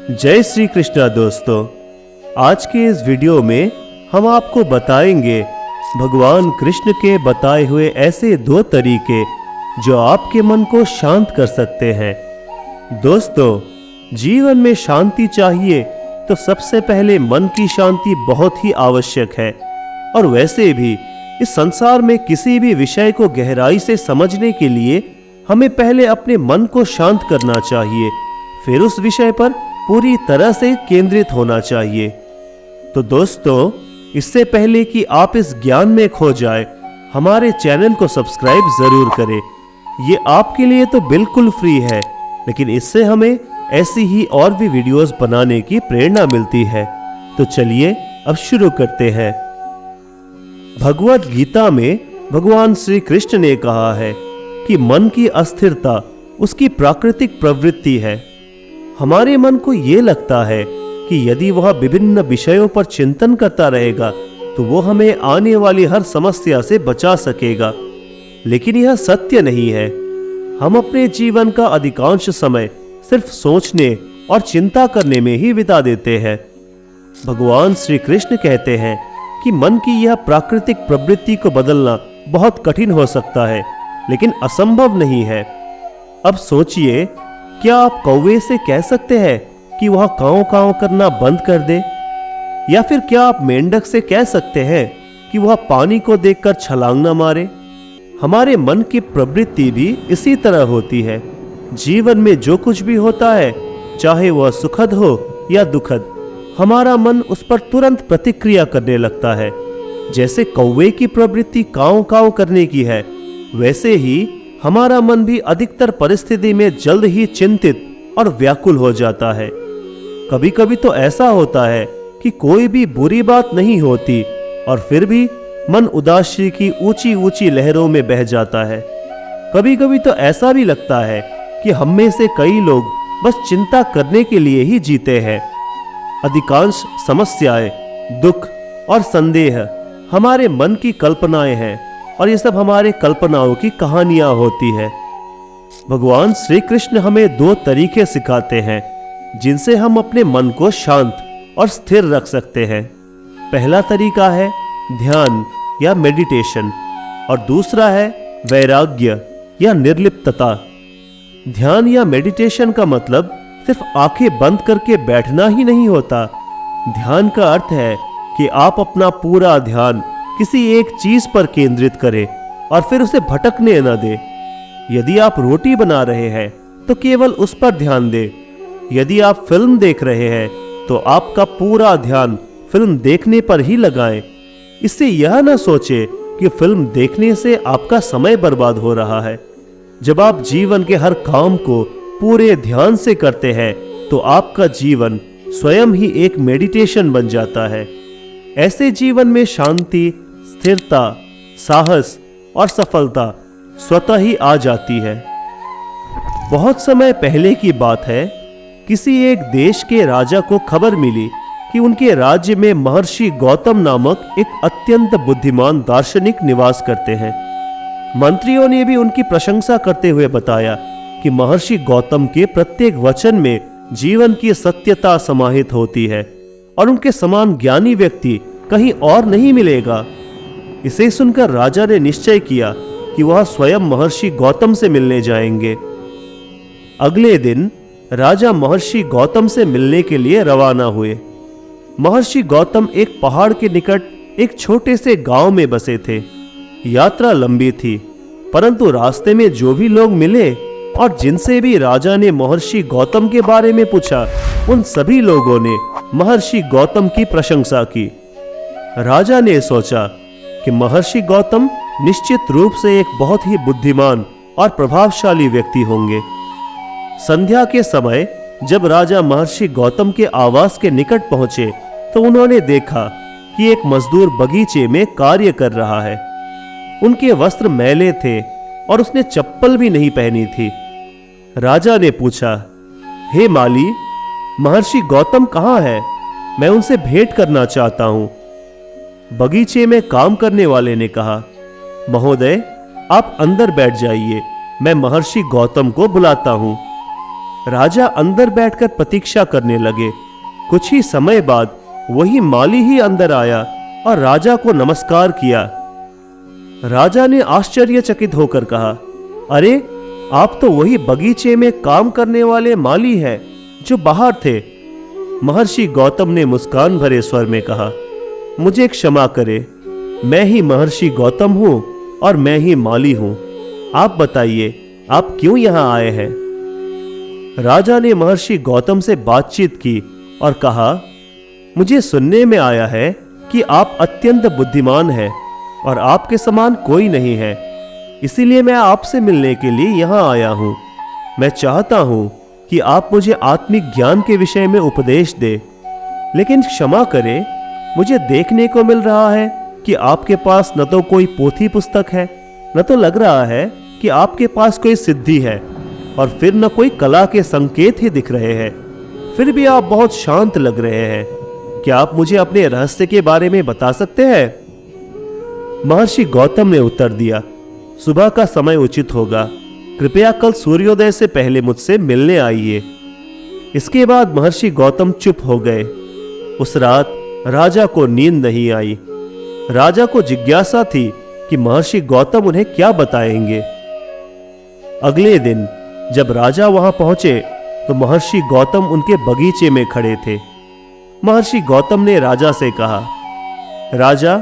जय श्री कृष्णा दोस्तों। आज के इस वीडियो में हम आपको बताएंगे भगवान कृष्ण के बताए हुए ऐसे 2 तरीके जो आपके मन को शांत कर सकते हैं। दोस्तों, जीवन में शांति चाहिए तो सबसे पहले मन की शांति बहुत ही आवश्यक है। और वैसे भी इस संसार में किसी भी विषय को गहराई से समझने के लिए हमें पहले अपने मन को शांत करना चाहिए, फिर उस विषय पर पूरी तरह से केंद्रित होना चाहिए। तो दोस्तों, इससे पहले कि आप इस ज्ञान में खो जाए, हमारे चैनल को सब्सक्राइब जरूर करें। ये आपके लिए तो बिल्कुल फ्री है, लेकिन इससे हमें ऐसी ही और भी वीडियोस बनाने की प्रेरणा मिलती है। तो चलिए अब शुरू करते हैं। भगवद गीता में भगवान श्री कृष्ण ने कहा है कि मन की अस्थिरता उसकी प्राकृतिक प्रवृत्ति है। हमारे मन को ये लगता है कि यदि वह विभिन्न विषयों पर चिंतन करता रहेगा तो वो हमें आने वाली हर समस्या से बचा सकेगा, लेकिन यह सत्य नहीं है। हम अपने जीवन का अधिकांश समय सिर्फ सोचने और चिंता करने में ही बिता देते हैं। भगवान श्री कृष्ण कहते हैं कि मन की यह प्राकृतिक प्रवृत्ति को बदलना बहुत कठिन हो सकता है, लेकिन असंभव नहीं है। अब सोचिए, क्या आप कौवे से कह सकते हैं कि वह काँव काँव करना बंद कर दे? या फिर क्या आप मेंढक से कह सकते हैं कि वह पानी को देखकर छलांग न मारे? हमारे मन की प्रवृत्ति भी इसी तरह होती है। जीवन में जो कुछ भी होता है, चाहे वह सुखद हो या दुखद, हमारा मन उस पर तुरंत प्रतिक्रिया करने लगता है। जैसे कौवे की प्रवृत्ति काँव काँव करने की है, वैसे ही हमारा मन भी अधिकतर परिस्थिति में जल्द ही चिंतित और व्याकुल हो जाता है। कभी कभी तो ऐसा होता है कि कोई भी बुरी बात नहीं होती और फिर भी मन उदासी की ऊंची ऊंची लहरों में बह जाता है। कभी कभी तो ऐसा भी लगता है कि हम में से कई लोग बस चिंता करने के लिए ही जीते हैं। अधिकांश समस्याएं, दुख और संदेह हमारे मन की कल्पनाएं हैं, और ये सब हमारे कल्पनाओं की कहानियां होती है। भगवान श्री कृष्ण हमें 2 तरीके सिखाते हैं जिनसे हम अपने मन को शांत और स्थिर रख सकते हैं। पहला तरीका है ध्यान या मेडिटेशन, और दूसरा है वैराग्य या निर्लिप्तता। ध्यान या मेडिटेशन का मतलब सिर्फ आंखें बंद करके बैठना ही नहीं होता। ध्यान का अर्थ है कि आप अपना पूरा ध्यान किसी एक चीज पर केंद्रित करें और फिर उसे भटकने न दे। यदि आप रोटी बना रहे हैं तो केवल उस पर ध्यान दें। यदि आप फिल्म देख रहे हैं तो आपका पूरा ध्यान फिल्म देखने पर ही लगाएं। इससे यह न सोचें कि फिल्म देखने से आपका समय बर्बाद हो रहा है। जब आप जीवन के हर काम को पूरे ध्यान से करते हैं तो आपका जीवन स्वयं ही एक मेडिटेशन बन जाता है। ऐसे जीवन में शांति, स्थिरता, साहस और सफलता स्वतः ही आ जाती है। बहुत समय पहले की बात है, किसी एक देश के राजा को खबर मिली कि उनके राज्य में महर्षि गौतम नामक एक अत्यंत बुद्धिमान दार्शनिक निवास करते हैं। मंत्रियों ने भी उनकी प्रशंसा करते हुए बताया कि महर्षि गौतम के प्रत्येक वचन में जीवन की सत्यता समाहित होती है और उनके समान ज्ञानी व्यक्ति कहीं और नहीं मिलेगा। इसे सुनकर राजा ने निश्चय किया कि वह स्वयं महर्षि गौतम से मिलने जाएंगे। अगले दिन राजा महर्षि गौतम से मिलने के लिए रवाना हुए। महर्षि गौतम एक पहाड़ के निकट एक छोटे से गांव में बसे थे। यात्रा लंबी थी, परंतु रास्ते में जो भी लोग मिले और जिनसे भी राजा ने महर्षि गौतम के बारे में पूछा, उन सभी लोगों ने महर्षि गौतम की प्रशंसा की। राजा ने सोचा कि महर्षि गौतम निश्चित रूप से एक बहुत ही बुद्धिमान और प्रभावशाली व्यक्ति होंगे। संध्या के समय जब राजा महर्षि गौतम के आवास के निकट पहुंचे तो उन्होंने देखा कि एक मजदूर बगीचे में कार्य कर रहा है। उनके वस्त्र मैले थे और उसने चप्पल भी नहीं पहनी थी। राजा ने पूछा, हे माली, महर्षि गौतम कहाँ है? मैं उनसे भेंट करना चाहता हूं। बगीचे में काम करने वाले ने कहा, महोदय, आप अंदर बैठ जाइए, मैं महर्षि गौतम को बुलाता हूं। राजा अंदर बैठकर प्रतीक्षा करने लगे। कुछ ही समय बाद वही माली ही अंदर आया और राजा को नमस्कार किया। राजा ने आश्चर्यचकित होकर कहा, अरे आप तो वही बगीचे में काम करने वाले माली हैं जो बाहर थे। महर्षि गौतम ने मुस्कान भरे स्वर में कहा, मुझे क्षमा करे, मैं ही महर्षि गौतम हूं और मैं ही माली हूं। आप बताइए, आप क्यों यहां आए हैं? राजा ने महर्षि गौतम से बातचीत की और कहा, मुझे सुनने में आया है कि आप अत्यंत बुद्धिमान हैं और आपके समान कोई नहीं है, इसीलिए मैं आपसे मिलने के लिए यहां आया हूं। मैं चाहता हूं कि आप मुझे आत्मिक ज्ञान के विषय में उपदेश दें, लेकिन क्षमा करें, मुझे देखने को मिल रहा है कि आपके पास न तो कोई पोथी पुस्तक है, न तो लग रहा है कि आपके पास कोई सिद्धि है, और फिर न कोई कला के संकेत ही दिख रहे हैं। फिर भी आप बहुत शांत लग रहे हैं। क्या आप मुझे अपने रहस्य के बारे में बता सकते हैं? महर्षि गौतम ने उत्तर दिया, सुबह का समय उचित होगा, कृपया कल सूर्योदय से पहले मुझसे मिलने आइए। इसके बाद महर्षि गौतम चुप हो गए। उस रात राजा को नींद नहीं आई। राजा को जिज्ञासा थी कि महर्षि गौतम उन्हें क्या बताएंगे। अगले दिन जब राजा वहां पहुंचे तो महर्षि गौतम उनके बगीचे में खड़े थे। महर्षि गौतम ने राजा से कहा, राजा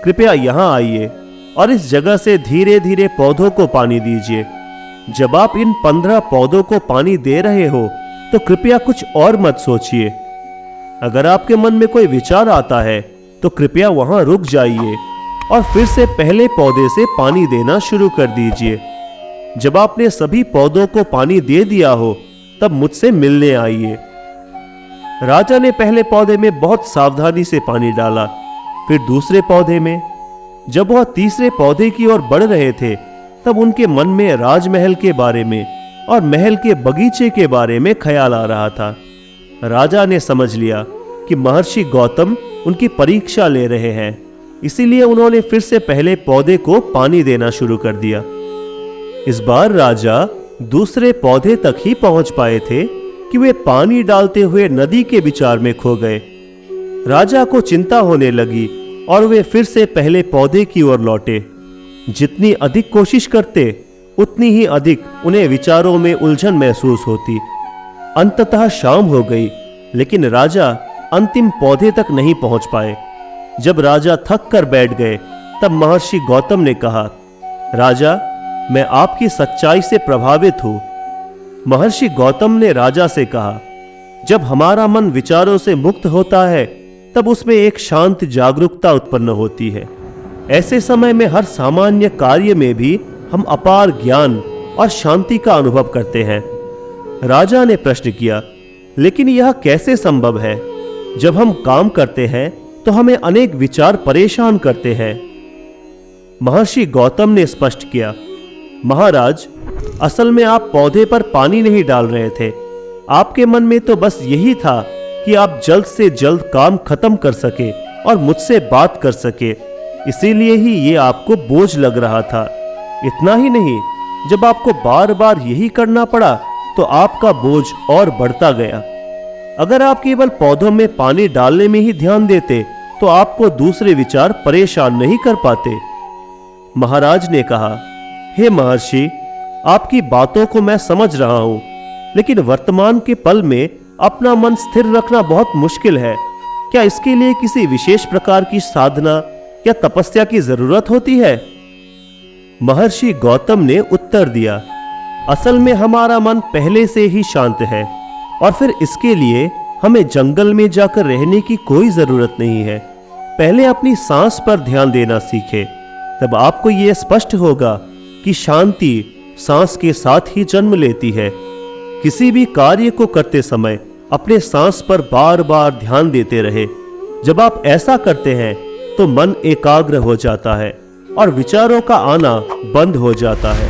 कृपया यहां आइए और इस जगह से धीरे धीरे पौधों को पानी दीजिए। जब आप इन 15 पौधों को पानी दे रहे हो तो कृपया कुछ और मत सोचिए। अगर आपके मन में कोई विचार आता है तो कृपया वहां रुक जाइए और फिर से पहले पौधे से पानी देना शुरू कर दीजिए। जब आपने सभी पौधों को पानी दे दिया हो तब मुझसे मिलने आइए। राजा ने पहले पौधे में बहुत सावधानी से पानी डाला, फिर दूसरे पौधे में। जब वह तीसरे पौधे की ओर बढ़ रहे थे तब उनके मन में राजमहल के बारे में और महल के बगीचे के बारे में ख्याल आ रहा था। राजा ने समझ लिया कि महर्षि गौतम उनकी परीक्षा ले रहे हैं, इसीलिए उन्होंने फिर से पहले पौधे को पानी देना शुरू कर दिया। इस बार राजा दूसरे पौधे तक ही पहुंच पाए थे कि वे पानी डालते हुए नदी के विचार में खो गए। राजा को चिंता होने लगी और वे फिर से पहले पौधे की ओर लौटे। जितनी अधिक कोशिश करते उतनी ही अधिक उन्हें विचारों में उलझन महसूस होती। अंततः शाम हो गई, लेकिन राजा अंतिम पौधे तक नहीं पहुंच पाए। जब राजा थक कर बैठ गए तब महर्षि गौतम ने कहा, राजा मैं आपकी सच्चाई से प्रभावित हूं। महर्षि गौतम ने राजा से कहा, जब हमारा मन विचारों से मुक्त होता है तब उसमें एक शांत जागरूकता उत्पन्न होती है। ऐसे समय में हर सामान्य कार्य में भी हम अपार ज्ञान और शांति का अनुभव करते हैं। राजा ने प्रश्न किया, लेकिन यह कैसे संभव है? जब हम काम करते हैं तो हमें अनेक विचार परेशान करते हैं। महर्षि गौतम ने स्पष्ट किया, महाराज, असल में आप पौधे पर पानी नहीं डाल रहे थे। आपके मन में तो बस यही था कि आप जल्द से जल्द काम खत्म कर सके और मुझसे बात कर सके, इसीलिए ही ये आपको बोझ लग रहा था। इतना ही नहीं, जब आपको बार बार यही करना पड़ा तो आपका बोझ और बढ़ता गया। अगर आप केवल पौधों में पानी डालने में ही ध्यान देते तो आपको दूसरे विचार परेशान नहीं कर पाते। महाराज ने कहा, हे महर्षि, आपकी बातों को मैं समझ रहा हूं, लेकिन वर्तमान के पल में अपना मन स्थिर रखना बहुत मुश्किल है। क्या इसके लिए किसी विशेष प्रकार की साधना या तपस्या की जरूरत होती है? महर्षि गौतम ने उत्तर दिया, असल में हमारा मन पहले से ही शांत है और फिर इसके लिए हमें जंगल में जाकर रहने की कोई जरूरत नहीं है। पहले अपनी सांस पर ध्यान देना सीखें, तब आपको यह स्पष्ट होगा कि शांति सांस के साथ ही जन्म लेती है। किसी भी कार्य को करते समय अपने सांस पर बार बार ध्यान देते रहे। जब आप ऐसा करते हैं तो मन एकाग्र हो जाता है और विचारों का आना बंद हो जाता है।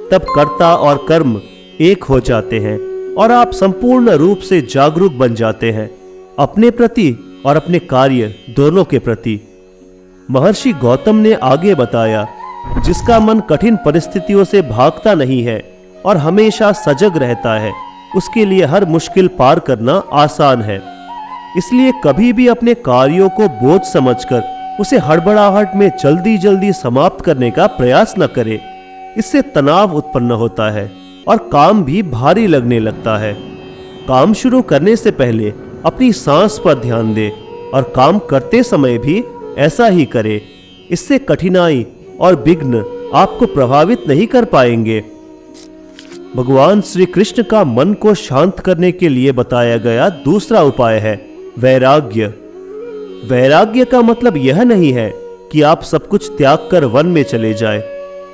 तब कर्ता और कर्म एक हो जाते हैं और आप संपूर्ण रूप से जागरूक बन जाते हैं, अपने प्रति और अपने कार्य दोनों के प्रति। महर्षि गौतम ने आगे बताया, जिसका मन कठिन परिस्थितियों से भागता नहीं है और हमेशा सजग रहता है, उसके लिए हर मुश्किल पार करना आसान है। इसलिए कभी भी अपने कार्यों को बोझ समझकर उसे हड़बड़ाहट में जल्दी जल्दी समाप्त करने का प्रयास न करें। इससे तनाव उत्पन्न होता है और काम भी भारी लगने लगता है। काम शुरू करने से पहले अपनी सांस पर ध्यान दें और काम करते समय भी ऐसा ही करें। इससे कठिनाई और विघ्न आपको प्रभावित नहीं कर पाएंगे। भगवान श्री कृष्ण का मन को शांत करने के लिए बताया गया दूसरा उपाय है वैराग्य। वैराग्य का मतलब यह नहीं है कि आप सब कुछ त्याग कर वन में चले जाएं।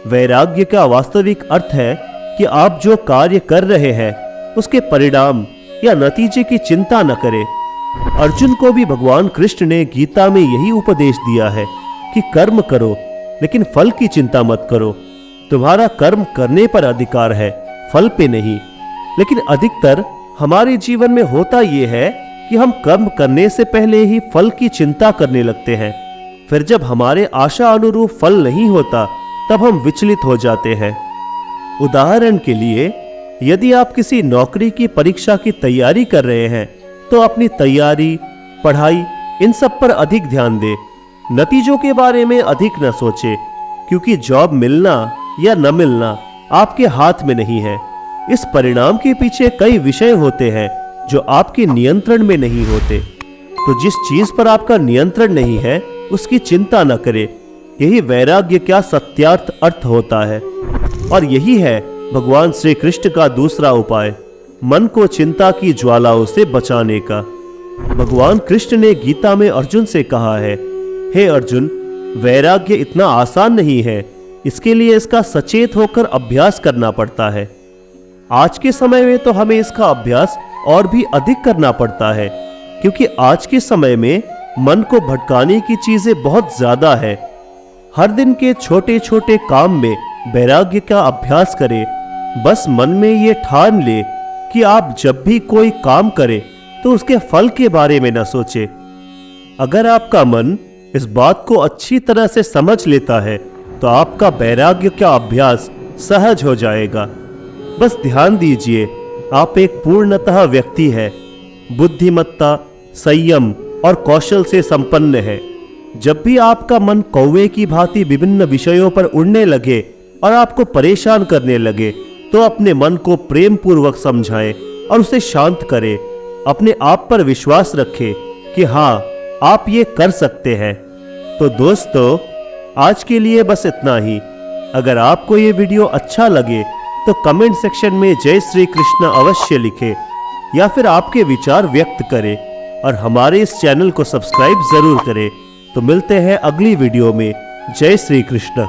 वैराग्य का वास्तविक अर्थ है कि आप जो कार्य कर रहे हैं उसके परिणाम या नतीजे की चिंता न करें। अर्जुन को भी भगवान कृष्ण ने गीता में यही उपदेश दिया है कि कर्म करो लेकिन फल की चिंता मत करो। तुम्हारा कर्म करने पर अधिकार है, फल पे नहीं। लेकिन अधिकतर हमारे जीवन में होता यह है कि हम कर्म करने से पहले ही फल की चिंता करने लगते हैं। फिर जब हमारे आशा अनुरूप फल नहीं होता तब हम विचलित हो जाते हैं। उदाहरण के लिए, यदि आप किसी नौकरी की परीक्षा की तैयारी कर रहे हैं तो अपनी तैयारी, पढ़ाई इन सब पर अधिक ध्यान दें। नतीजों के बारे में अधिक न सोचें, क्योंकि जॉब मिलना या न मिलना आपके हाथ में नहीं है। इस परिणाम के पीछे कई विषय होते हैं जो आपके नियंत्रण में नहीं होते। तो जिस चीज पर आपका नियंत्रण नहीं है उसकी चिंता न करें। यही वैराग्य का सत्यार्थ अर्थ होता है। और यही है भगवान श्री कृष्ण का दूसरा उपाय, मन को चिंता की ज्वालाओं से बचाने का। भगवान कृष्ण ने गीता में अर्जुन से कहा है, हे अर्जुन, वैराग्य इतना आसान नहीं है। इसके लिए इसका सचेत होकर अभ्यास करना पड़ता है। आज के समय में तो हमें इसका अभ्यास और भी अधिक करना पड़ता है, क्योंकि आज के समय में मन को भटकाने की चीजें बहुत ज्यादा है। हर दिन के छोटे छोटे काम में वैराग्य का अभ्यास करें। बस मन में ये ठान ले कि आप जब भी कोई काम करें तो उसके फल के बारे में न सोचें। अगर आपका मन इस बात को अच्छी तरह से समझ लेता है तो आपका वैराग्य का अभ्यास सहज हो जाएगा। बस ध्यान दीजिए, आप एक पूर्णतः व्यक्ति है, बुद्धिमत्ता, संयम और कौशल से संपन्न है। जब भी आपका मन कौवे की भांति विभिन्न विषयों पर उड़ने लगे और आपको परेशान करने लगे तो अपने मन को प्रेम पूर्वक समझाएं और उसे शांत करें। अपने आप पर विश्वास रखें कि हाँ, आप ये कर सकते हैं। तो दोस्तों, आज के लिए बस इतना ही। अगर आपको ये वीडियो अच्छा लगे तो कमेंट सेक्शन में जय श्री कृष्ण अवश्य लिखें या फिर आपके विचार व्यक्त करें और हमारे इस चैनल को सब्सक्राइब जरूर करें। तो मिलते हैं अगली वीडियो में। जय श्री कृष्ण।